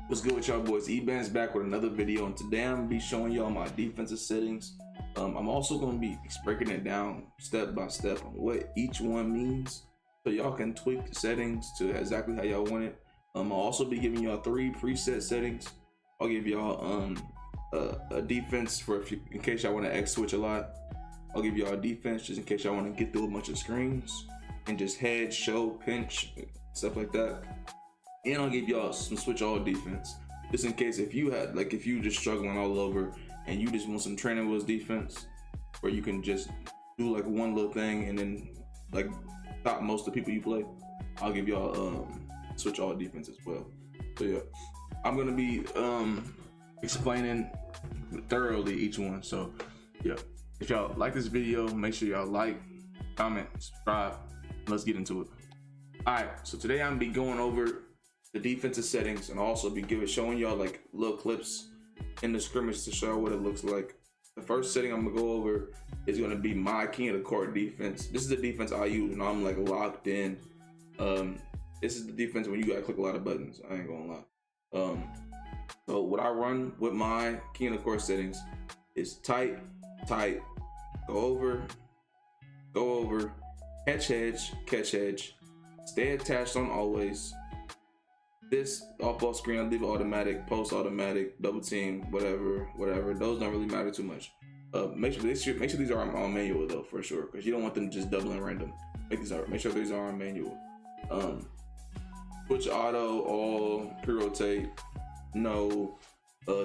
What's good with y'all boys? Ebandz back with another video, and today I'm gonna be showing y'all my defensive settings. I'm also gonna be breaking it down step by step on what each one means, so y'all can tweak the settings to exactly how y'all want it. I'll also be giving y'all 3 preset settings. I'll give y'all a defense for in case y'all want to X switch a lot. I'll give y'all a defense just in case y'all want to get through a bunch of screens and just head, show, pinch, stuff like that. And I'll give y'all some switch all defense, just in case if you had if you just struggling all over and you just want some training wheels defense, where you can just do like one little thing and then like stop most of the people you play. I'll give y'all switch all defense as well. So yeah, I'm gonna be explaining thoroughly each one. So yeah, if y'all like this video, make sure y'all like, comment, subscribe. Let's get into it. All right, so today I'm gonna be going over the defensive settings and also be showing y'all like little clips in the scrimmage to show what it looks like. The first setting I'm gonna go over is gonna be my king of the court defense. This is the defense I use when I'm like locked in. This is the defense when you gotta click a lot of buttons. I ain't gonna lie. So what I run with my king of the court settings is tight, tight, go over, catch hedge, stay attached on always. This off ball screen, I leave it automatic, post automatic, double team, whatever. Those don't really matter too much. Make sure these are on manual though, for sure, because you don't want them just doubling random. Make sure these are on manual. Switch auto, all, pre-rotate, no.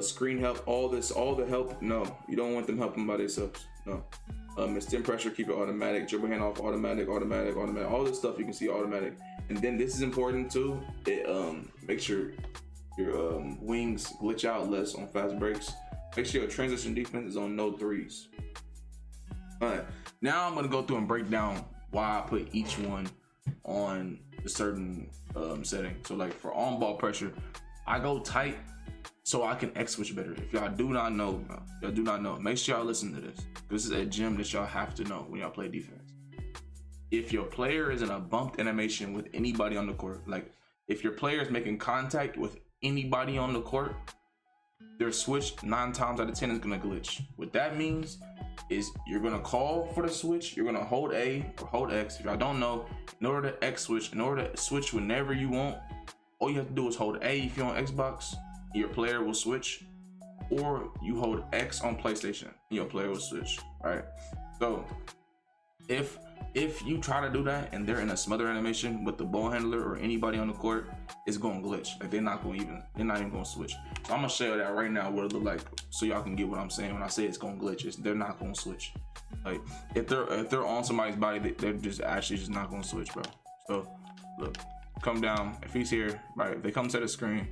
Screen help, all the help, no. You don't want them helping by themselves, no. Extend pressure, keep it automatic, dribble hand off, automatic. All this stuff you can see automatic. And then this is important too. It make sure your wings glitch out less on fast breaks. Make sure your transition defense is on no threes. All right, now I'm gonna go through and break down why I put each one on a certain setting. So like for on ball pressure, I go tight so I can X switch better. If y'all do not know, make sure y'all listen to this. This is a gem that y'all have to know when y'all play defense. If your player is in a bumped animation with anybody on the court, like if your player is making contact with anybody on the court, their switch 9 times out of 10 is gonna glitch. What that means is you're gonna call for the switch, you're gonna hold A or hold X. If y'all don't know, in order to X switch, in order to switch whenever you want, all you have to do is hold A if you're on Xbox, your player will switch, or you hold X on PlayStation and your player will switch, right? So if you try to do that and they're in a smother animation with the ball handler or anybody on the court, it's gonna glitch. Like they're not even gonna switch. So I'm gonna show you that right now what it look like, so y'all can get what I'm saying when I say it's gonna glitch. They're not gonna switch. Like if they're on somebody's body, they're just actually not gonna switch, bro. So look, come down. If he's here, right? If they come set a screen,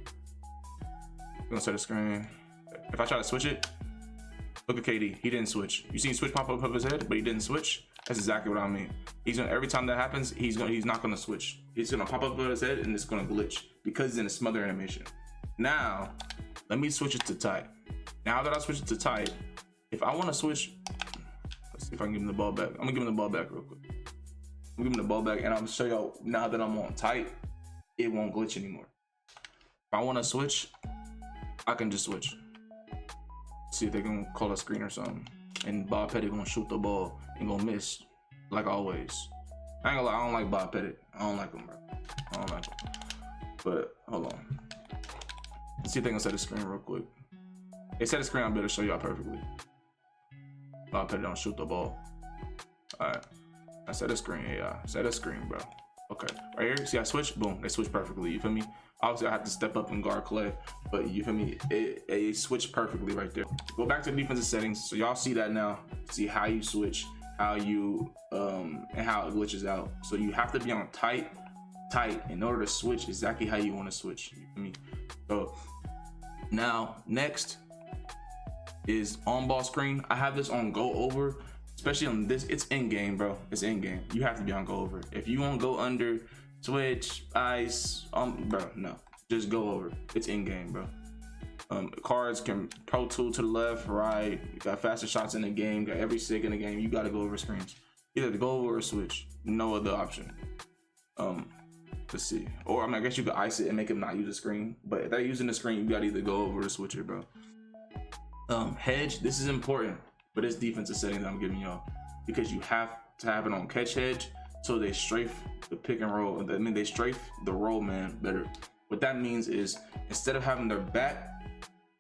gonna set a screen. If I try to switch it, look at KD. He didn't switch. You see switch pop up of his head, but he didn't switch. That's exactly what I mean. He's gonna, every time that happens, he's not gonna switch. He's gonna pop up on his head and it's gonna glitch because he's in a smother animation. Now, let me switch it to tight. Now that I switch it to tight, if I want to switch, let's see if I can give him the ball back. I'm gonna give him the ball back real quick. I'm gonna give him the ball back, and I'm gonna show y'all now that I'm on tight, it won't glitch anymore. If I want to switch, I can just switch. See if they can call a screen or something. And Bob Pettit gonna shoot the ball and gonna miss, like always. I ain't gonna lie, I don't like Bob Pettit. I don't like him, bro. I don't like him. But hold on. Let's see if they can set a screen real quick. They set a screen, I'm better show y'all perfectly. Bob Pettit don't shoot the ball. Alright. I set a screen, yeah. Set a screen, bro. Okay. Right here, see I switch? Boom. They switch perfectly. You feel me? Obviously, I have to step up and guard Clay, but you feel me? It switched perfectly right there. Go back to the defensive settings, so y'all see that now. See how you switch, how you and how it glitches out. So you have to be on tight in order to switch exactly how you want to switch. You feel me? So now next is on ball screen. I have this on go over, especially on this. It's in game, bro. It's in game. You have to be on go over. If you want to go under, switch, ice, bro, no, just go over. It's in game, bro. Cards can pro tool to the left, right. You got faster shots in the game. Got every sig in the game. You got to go over screens. Either to go over or switch. No other option. let's see. Or I mean, I guess you could ice it and make him not use the screen. But if they're using the screen, you gotta either go over the switcher, bro. Hedge, this is important for this defensive setting that I'm giving y'all, because you have to have it on catch hedge so they strafe the pick and roll. I mean, they strafe the roll man better. What that means is instead of having their back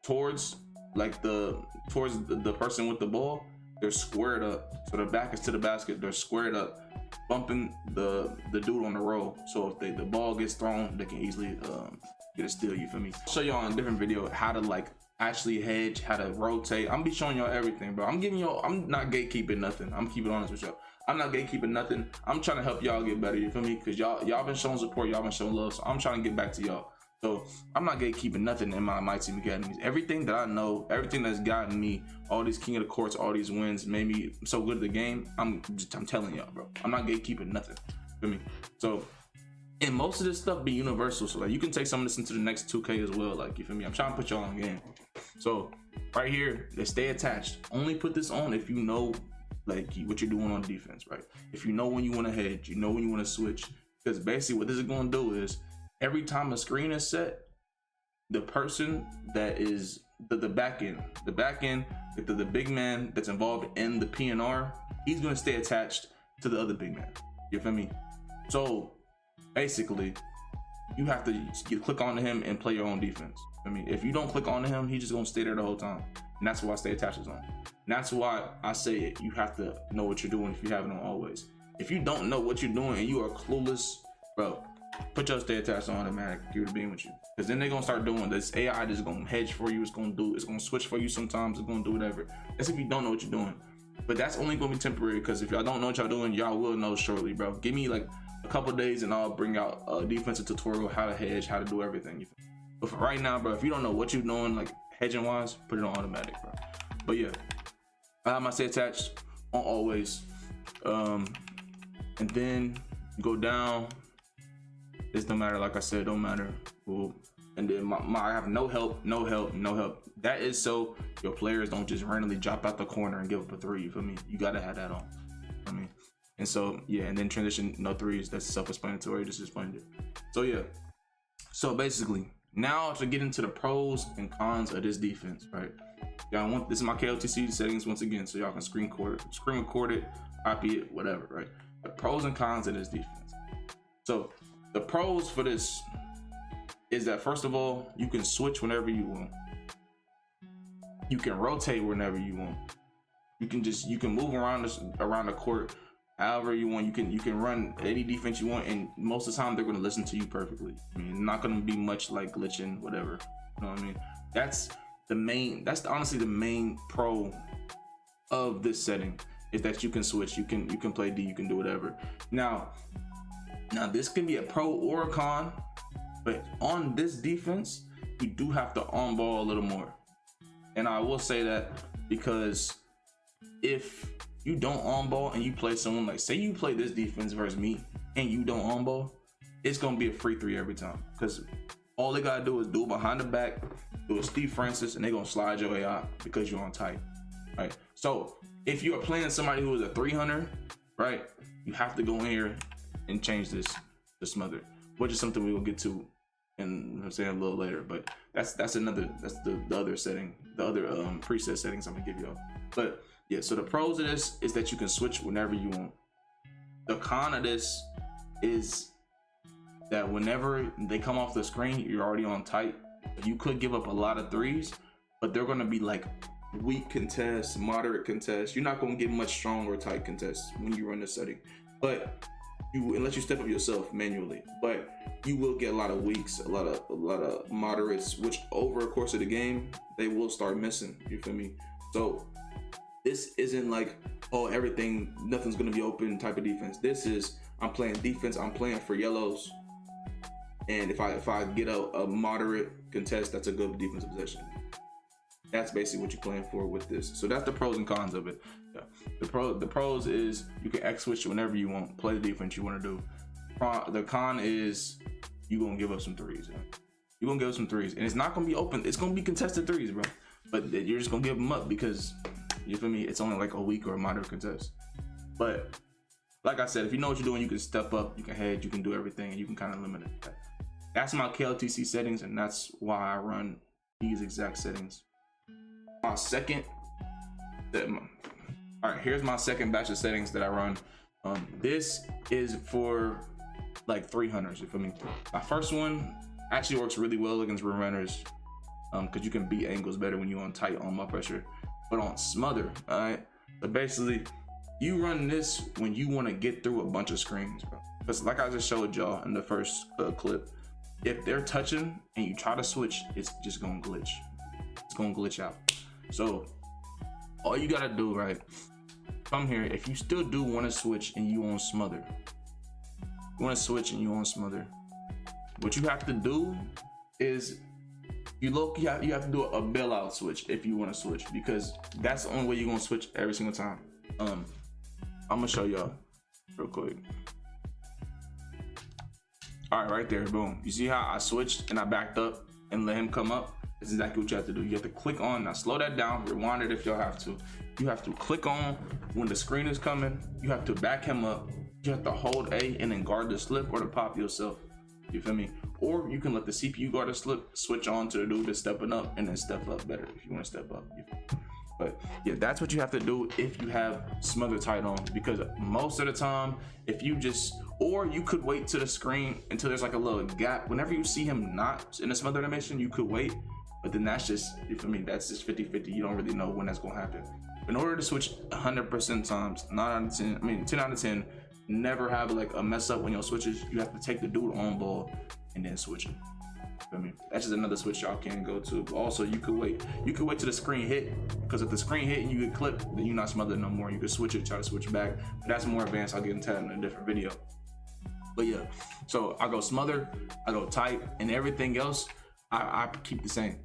towards like the person with the ball, they're squared up. So their back is to the basket, they're squared up, bumping the dude on the roll. So if the ball gets thrown, they can easily get a steal, you feel me? I'll show y'all in a different video how to like actually hedge, how to rotate. I'm be showing y'all everything, bro. I'm not gatekeeping nothing. I'm keeping honest with y'all. I'm not gatekeeping nothing. I'm trying to help y'all get better, you feel me? Because y'all been showing support, y'all been showing love, so I'm trying to get back to y'all. So I'm not gatekeeping nothing in my Myteam academies. Everything that I know, everything that's gotten me all these king of the courts, all these wins, made me so good at the game. I'm telling y'all, bro. I'm not gatekeeping nothing. Feel me? So, and most of this stuff be universal. So like you can take some of this into the next 2K as well. Like, you feel me? I'm trying to put y'all on game. So right here, they stay attached. Only put this on if you know like what you're doing on defense, right? If you know when you want to hedge, you know when you want to switch. Because basically what this is going to do is every time a screen is set, the person that is the back end, the big man that's involved in the PNR, he's going to stay attached to the other big man. You feel me? So basically, you have to click onto him and play your own defense. I mean, if you don't click onto him, he's just gonna stay there the whole time. And that's why stay attached is on. And that's why I say it. You have to know what you're doing if you have it on always. If you don't know what you're doing and you are clueless, bro, put your stay attached on automatic. Keep it being with you. Because then they're gonna start doing this. AI just gonna hedge for you. It's gonna switch for you sometimes. It's gonna do whatever. That's if you don't know what you're doing. But that's only gonna be temporary, because if y'all don't know what y'all doing, y'all will know shortly, bro. Give me like a couple days and I'll bring out a defensive tutorial, how to hedge, how to do everything. But for right now, bro, if you don't know what you're doing, like hedging wise, put it on automatic, bro. But yeah, I have my stay attached on always. And then you go down. This don't matter, like I said, don't matter. Cool. And then I have no help. That is so your players don't just randomly drop out the corner and give up a three. You feel me? You gotta have that on. I mean, and so yeah, and then transition, no threes. That's self-explanatory. Just explained it. So yeah. So basically, now to get into the pros and cons of this defense, right? Y'all want this is my KOTC settings once again, so y'all can screen record it, copy it, whatever, right? The pros and cons of this defense. So the pros for this is that first of all, you can switch whenever you want. You can rotate whenever you want. You can move around the court however you want. You can run any defense you want, and most of the time they're gonna listen to you perfectly. I mean, not gonna be much like glitching, whatever. You know what I mean? That's honestly the main pro of this setting, is that you can switch, you can play D, you can do whatever. Now this can be a pro or a con, but on this defense, you do have to on ball a little more. And I will say that because if you don't on ball and you play someone, like say you play this defense versus me and you don't on ball, it's gonna be a free three every time, because all they gotta do is do it behind the back, do a Steve Francis, and they're gonna slide your AI because you're on tight, right? So if you are playing somebody who is a 300, right, you have to go in here and change this to Smother, which is something we will get to in, I'm saying, a little later. But that's the other setting, the other preset settings I'm gonna give y'all. But yeah, so the pros of this is that you can switch whenever you want. The con of this is that whenever they come off the screen, you're already on tight. You could give up a lot of threes, but they're gonna be like weak contests, moderate contests. You're not gonna get much strong or tight contests when you run this setting, but unless you step up yourself manually. But you will get a lot of weaks, a lot of moderates, which over the course of the game they will start missing. You feel me? So this isn't like, oh, nothing's gonna be open type of defense. This is, I'm playing defense, I'm playing for yellows, and if I get a moderate contest, that's a good defensive possession. That's basically what you're playing for with this. So that's the pros and cons of it. Yeah. The pros is you can X switch whenever you want, play the defense you want to do. The con is you're gonna give up some threes. Yeah. You're gonna give up some threes, and it's not gonna be open. It's gonna be contested threes, bro. But you're just gonna give them up because, you feel me, it's only like a weak or a moderate contest. But like I said, if you know what you're doing, you can step up, you can hedge, you can do everything, and you can kind of limit it. That's my KOTC settings, and that's why I run these exact settings. My second, all right, here's my second batch of settings that I run. This is for like 300s, you feel me? My first one actually works really well against rim runners, because you can beat angles better when you're on tight on my pressure. But on Smother, all right, so basically you run this when you want to get through a bunch of screens, bro. Because like I just showed y'all in the first clip, if they're touching and you try to switch, it's just gonna glitch. It's gonna glitch out. So all you gotta do, right, come here. If you still do want to switch and you on Smother, what you have to do is you have to do a bailout switch if you want to switch, because that's the only way you're gonna switch every single time. I'm gonna show y'all real quick. All right, right there, boom. You see how I switched and I backed up and let him come up? This is exactly what you have to do. You have to click on, now slow that down, rewind it if y'all have to. You have to click on when the screen is coming. You have to back him up. You have to hold A and then guard the slip or the pop yourself. You feel me? Or you can let the CPU guard the slip, switch on to the dude that's stepping up, and then step up better if you want to step up. But yeah, that's what you have to do if you have Smother tight on, because most of the time, if you just, or you could wait to the screen until there's like a little gap. Whenever you see him not in a Smother animation, you could wait, but then that's just, for me, that's just 50-50. You don't really know when that's gonna happen. In order to switch 100% times, 9 out of 10, I mean 10 out of 10, never have like a mess up when your switches. You have to take the dude on ball and then switch him. I mean, that's just another switch y'all can go to. But also, you could wait till the screen hit, because if the screen hit and you get clipped, then you're not Smothered no more. You can switch it, try to switch back. But that's more advanced. I'll get into that in a different video. But yeah, so I go Smother, I go tight, and everything else I keep the same.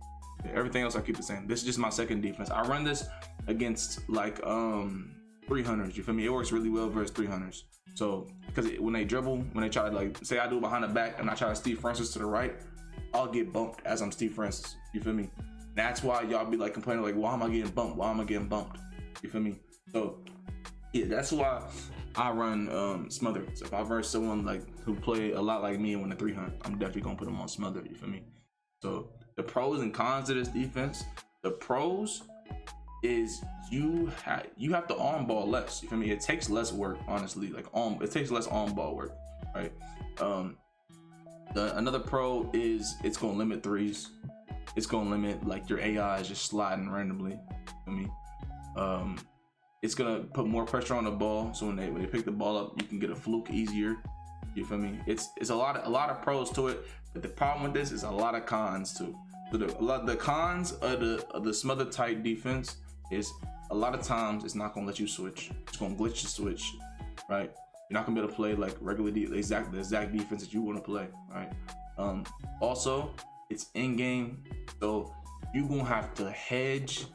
Everything else I keep the same. This is just my second defense. I run this against like 300s. You feel me? It works really well versus 300s. So because when they dribble, when they try to, like, say I do behind the back and I try to Steve Francis to the right, I'll get bumped as I'm Steve Francis. You feel me? That's why y'all be like complaining, like, why am I getting bumped? Why am I getting bumped? You feel me? So yeah, that's why I run Smother. So if I verse someone like who play a lot like me and win the 300, I'm definitely gonna put them on Smother. You feel me? So the pros and cons of this defense. The pros is you have to on ball less. You feel me? It takes less work, honestly. Like it takes less on ball work, right? Another pro is it's gonna limit threes. It's gonna limit like your AI is just sliding randomly. You feel me? It's gonna put more pressure on the ball, so when they pick the ball up, you can get a fluke easier. You feel me? It's a lot of pros to it, but the problem with this is a lot of cons too. So the cons of the Smother tight defense is a lot of times it's not gonna let you switch. It's gonna glitch the switch, right? You're not gonna be able to play like regularly the exact defense that you want to play, right? Also, it's in game, so you're gonna have to hedge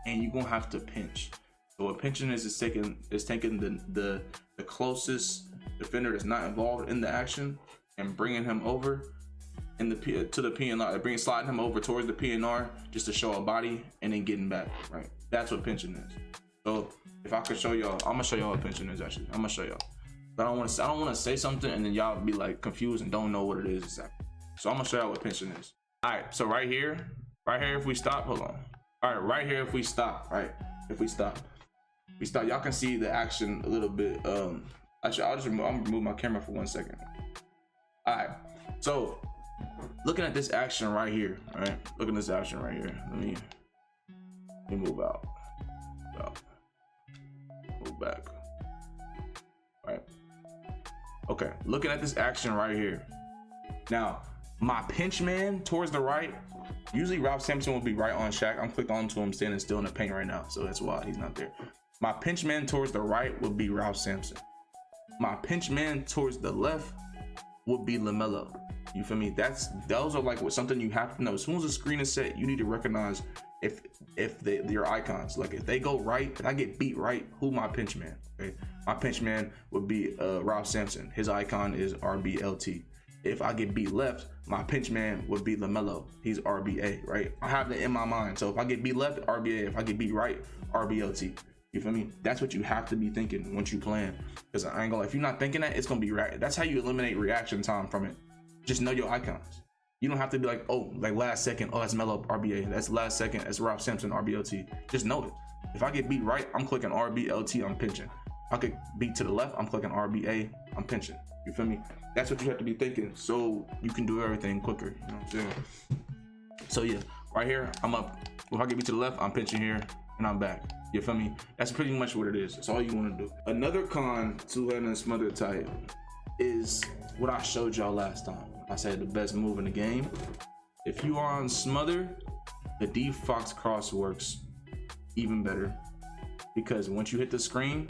and you're gonna have to pinch. So what pinching is taking the closest defender that's not involved in the action and bringing him over to the PNR, sliding him over towards the PNR just to show a body and then getting back, right? That's what pinching is. So if I could show y'all, I'm gonna show y'all what pinching is actually. I'm gonna show y'all. But I don't want to say something and then y'all be like confused and don't know what it is exactly. So I'm gonna show y'all what pinching is. All right, so right here, if we stop, hold on. All right, right here, if we stop, y'all can see the action a little bit. Actually, I'm gonna remove my camera for 1 second. All right, so looking at this action right here, all right? Look at this action right here. Let me move out. Move back. All right. Okay, looking at this action right here. Now, my pinch man towards the right, usually Ralph Sampson will be right on Shaq. I'm clicked onto him standing still in the paint right now, so that's why he's not there. My pinch man towards the right would be Ralph Sampson. My pinch man towards the left would be LaMelo. You feel me? Those are like something you have to know. As soon as the screen is set, you need to recognize if your icons, like if they go right, if I get beat right, who my pinch man? Okay, my pinch man would be Ralph Sampson. His icon is RBLT. If I get beat left, my pinch man would be LaMelo. He's RBA, right? I have that in my mind. So if I get beat left, RBA. If I get beat right, RBLT. You feel me? That's what you have to be thinking once you plan. Because I ain't gonna lie, if you're not thinking that, it's gonna be that's how you eliminate reaction time from it. Just know your icons. You don't have to be like, oh, like last second, oh, that's Melo RBA. That's last second, that's Rob Sampson RBLT. Just know it. If I get beat right, I'm clicking RBLT, I'm pinching. If I get beat to the left, I'm clicking RBA, I'm pinching. You feel me? That's what you have to be thinking, so you can do everything quicker. You know what I'm saying? So yeah, right here, I'm up. If I get beat to the left, I'm pinching here, and I'm back. You feel me? That's pretty much what it is. That's all you want to do. Another con to having a Smother type is what I showed y'all last time. I said the best move in the game. If you are on Smother, the D Fox cross works even better, because once you hit the screen,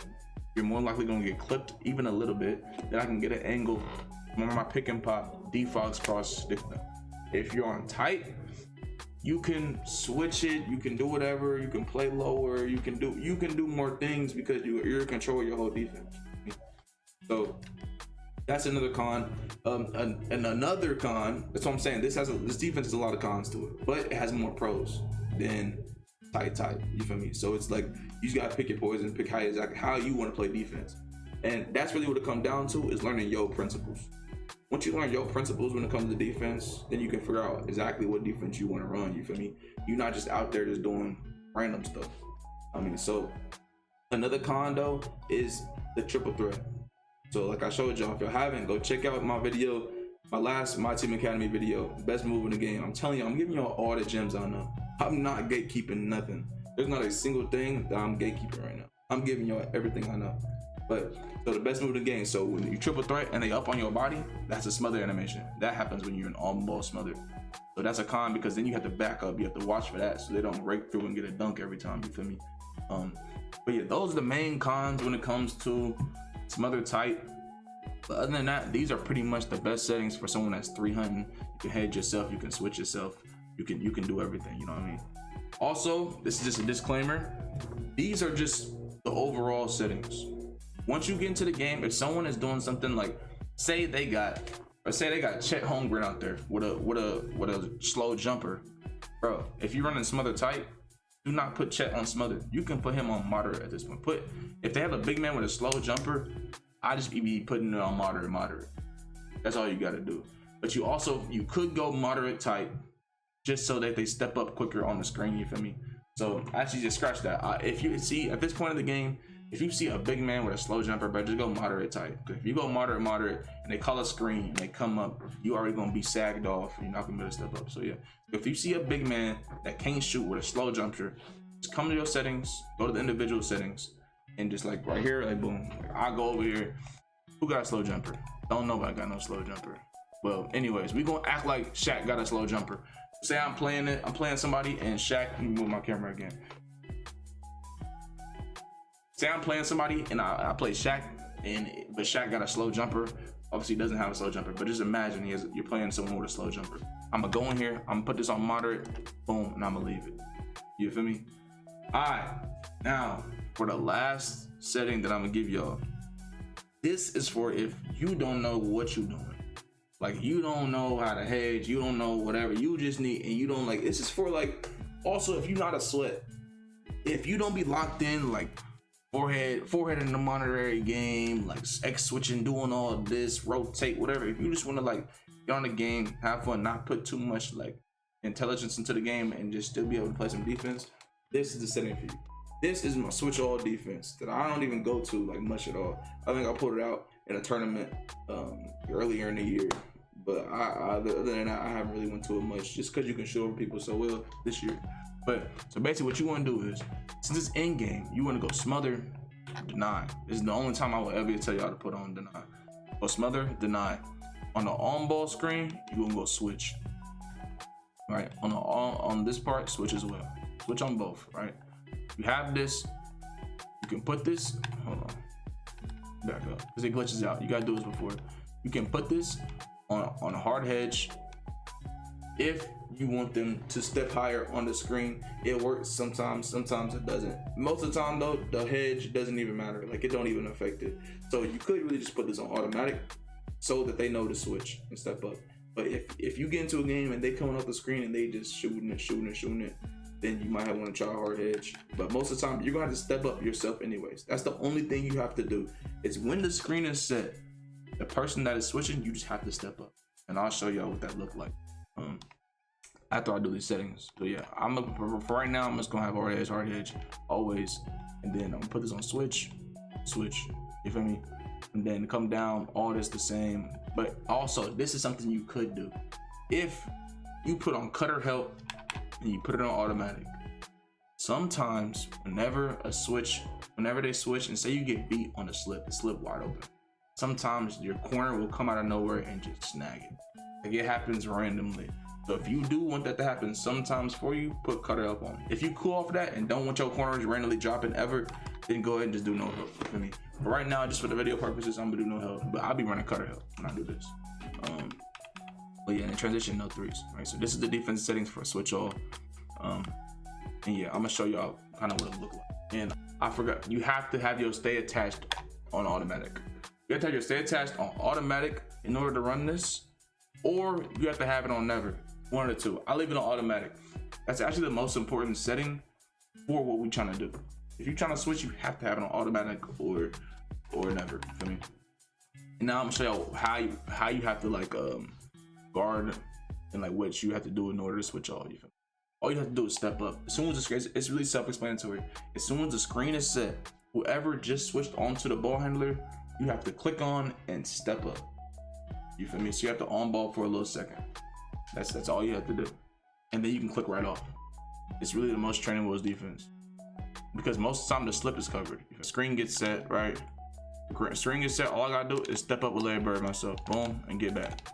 you're more likely gonna get clipped even a little bit. Then I can get an angle. Remember my pick and pop, D Fox cross stick. If you're on tight, you can switch it, you can do whatever, you can play lower, you can do more things because you're in control of your whole defense. So that's another con. And another con, that's what I'm saying, this defense has a lot of cons to it, but it has more pros than tight. You feel me? So it's like you just gotta pick your poison, pick how you want to play defense. And that's really what it comes down to, is learning your principles. Once you learn your principles when it comes to defense, then you can figure out exactly what defense you want to run. You feel me? You're not just out there just doing random stuff. I mean, so another con though is the triple threat. So like I showed y'all, if you haven't, go check out my video, my last Myteam Academy video, best move in the game. I'm telling you, I'm giving y'all all the gems I know. I'm not gatekeeping nothing. There's not a single thing that I'm gatekeeping right now. I'm giving y'all everything I know. But so the best move in the game, so when you triple threat and they up on your body, that's a smother animation. That happens when you're an on-ball smother. So that's a con, because then you have to back up. You have to watch for that so they don't break through and get a dunk every time. You feel me? But yeah, those are the main cons when it comes to smother tight. But other than that, these are pretty much the best settings for someone that's 300. You can hedge yourself, you can switch yourself, you can do everything. You know what I mean? Also, this is just a disclaimer. These are just the overall settings. Once you get into the game, if someone is doing something like, say they got Chet Holmgren out there with a slow jumper, bro. If you're running smother tight, do not put Chet on smother. You can put him on moderate at this point. If they have a big man with a slow jumper, I just be putting it on moderate. That's all you got to do. But you could go moderate tight, just so that they step up quicker on the screen. You feel me? So actually, just scratch that. If you see at this point in the game, if you see a big man with a slow jumper, but just go moderate tight. If you go moderate, and they call a screen and they come up, you already gonna be sagged off. You're not gonna be able to step up. So yeah, if you see a big man that can't shoot with a slow jumper, just come to your settings, go to the individual settings, and just like right here, like boom. I go over here. Who got a slow jumper? Don't nobody got no slow jumper. Well, anyways, we gonna act like Shaq got a slow jumper. Say I'm playing somebody, and Shaq. Let me move my camera again. Say I'm playing somebody and I play Shaq, but Shaq got a slow jumper. Obviously he doesn't have a slow jumper, but just imagine you're playing someone with a slow jumper. I'm gonna go in here, I'm gonna put this on moderate, boom, and I'm gonna leave it. You feel me? All right, now for the last setting that I'm gonna give y'all. This is for if you don't know what you're doing. Like you don't know how to hedge, you don't know whatever, you just need, and you don't like, this is for like, also if you're not a sweat. If you don't be locked in, like, forehead in the monetary game, like X switching, doing all this, rotate, whatever. If you just want to like get on the game, have fun, not put too much like intelligence into the game, and just still be able to play some defense, this is the setting for you. This is my switch all defense that I don't even go to like much at all. I think I pulled it out in a tournament earlier in the year, but other than that, I haven't really went to it much, just because you can show people so well this year. But so basically what you want to do is, since it's in game, you want to go smother, deny. This is the only time I will ever tell y'all to put on deny. Go smother, deny. On the on-ball screen, you want to go switch. Right? On this part, switch as well. Switch on both, right? You have this, you can put this, hold on, back up, because it glitches out. You gotta do this before. You can put this on a hard hedge. If you want them to step higher on the screen, it works sometimes it doesn't. Most of the time though, the hedge doesn't even matter, like it don't even affect it. So you could really just put this on automatic so that they know to switch and step up. But if you get into a game and they coming off the screen and they just shooting it, then you might have want to try hard hedge. But most of the time, you're gonna have to step up yourself anyways. That's the only thing you have to do. It's when the screen is set, the person that is switching, you just have to step up. And I'll show y'all what that look like after I do these settings. So yeah, for right now, I'm just gonna have hard hedge always. And then I'm gonna put this on switch, you feel me? And then come down, all this the same. But also, this is something you could do. If you put on cutter help and you put it on automatic, sometimes whenever they switch and say you get beat on the slip wide open, sometimes your corner will come out of nowhere and just snag it. Like, it happens randomly. So if you do want that to happen sometimes for you, put cutter help on. If you cool off that and don't want your corners randomly dropping ever, then go ahead and just do no help for me. But right now, just for the video purposes, I'm gonna do no help. But I'll be running cutter help when I do this. But yeah, in transition, no threes. Right. So this is the defense settings for switch all. And yeah, I'm gonna show y'all kind of what it look like. And I forgot, you have to have your stay attached on automatic. You have to have your stay attached on automatic in order to run this, or you have to have it on never. One of the two. I leave it on automatic. That's actually the most important setting for what we're trying to do. If you're trying to switch, you have to have it on automatic or never. For me. And now I'm gonna show you how you have to like guard and like what you have to do in order to switch all. You feel me? All you have to do is step up. As soon as the screen, it's really self-explanatory. As soon as the screen is set, whoever just switched onto the ball handler, you have to click on and step up. You feel me? So you have to on ball for a little second. That's all you have to do, and then you can click right off. It's really the most trainable defense because most of the time the slip is covered. If the screen gets set, right? The screen gets set. All I gotta do is step up with Larry Bird myself, boom, and get back.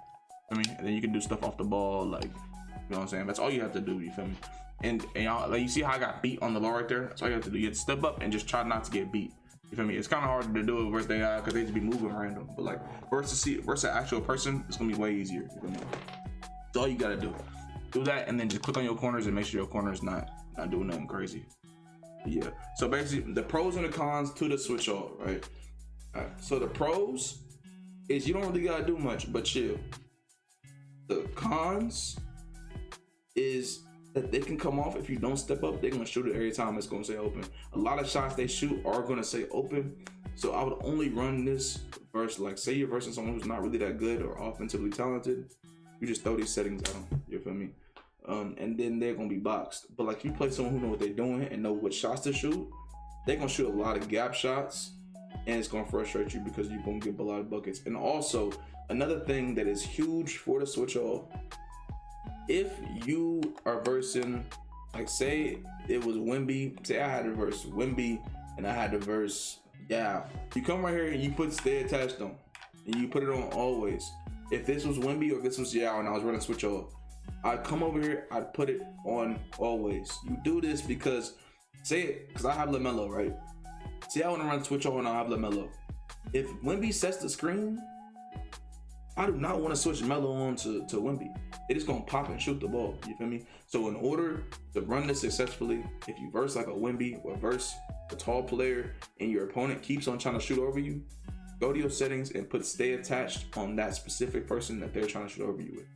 I mean, and then you can do stuff off the ball, like, you know what I'm saying? That's all you have to do. You feel me? And y'all, like, you see how I got beat on the ball right there? That's all you have to do. You have to step up and just try not to get beat. You feel me? It's kind of hard to do it versus they are because they just be moving random. But like versus an actual person, it's gonna be way easier. You feel me? That's all you gotta do. Do that, and then just click on your corners and make sure your corner is not doing nothing crazy. Yeah. So basically, the pros and the cons to the switch all, right? All right. So the pros is you don't really gotta do much, but chill. The cons is that they can come off if you don't step up. They're gonna shoot it every time it's gonna say open. A lot of shots they shoot are gonna say open. So I would only run this versus, like, say you're versus someone who's not really that good or offensively talented. You just throw these settings at them. You feel me? And then they're gonna be boxed. But like, if you play someone who know what they're doing and know what shots to shoot, they're gonna shoot a lot of gap shots, and it's gonna frustrate you because you're gonna get a lot of buckets. And also, another thing that is huge for the switch all, if you are versing, like, say it was Wemby, say I had to verse Wemby and I had to verse, yeah, you come right here and you put stay attached on and you put it on always. If this was Wemby or this was Yao and I was running switch all, I'd come over here, I'd put it on always. You do this because, because I have LaMelo, right? See, I want to run switch all and I have LaMelo. If Wemby sets the screen, I do not want to switch Melo on to Wemby. It is gonna pop and shoot the ball. You feel me? So in order to run this successfully, if you verse like a Wemby or verse a tall player and your opponent keeps on trying to shoot over you, go to your settings and put stay attached on that specific person that they're trying to shoot over you with.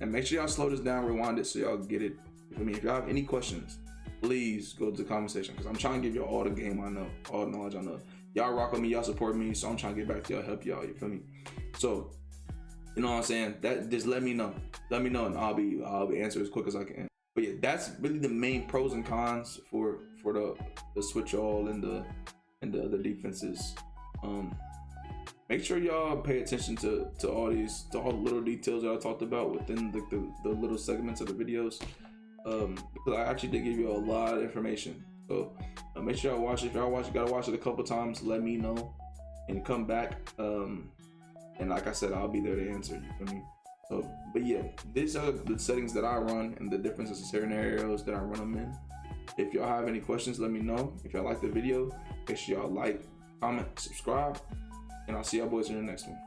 And make sure y'all slow this down, rewind it so y'all get it. You feel me? If y'all have any questions, please go to the comment section because I'm trying to give y'all all the game I know, all the knowledge I know. Y'all rock with me, y'all support me, so I'm trying to get back to y'all, help y'all. You feel me? So, you know what I'm saying? That just let me know. Let me know, and I'll be answering as quick as I can. But yeah, that's really the main pros and cons for the switch all and the defenses. Make sure y'all pay attention to all the little details that I talked about within the little segments of the videos. Because I actually did give you a lot of information. So make sure y'all watch it. If y'all watch it, gotta watch it a couple times. Let me know and come back. And like I said, I'll be there to answer. You feel me? So, but yeah, these are the settings that I run and the differences in certain areas that I run them in. If y'all have any questions, let me know. If y'all like the video, make sure y'all like, comment, subscribe, and I'll see y'all boys in the next one.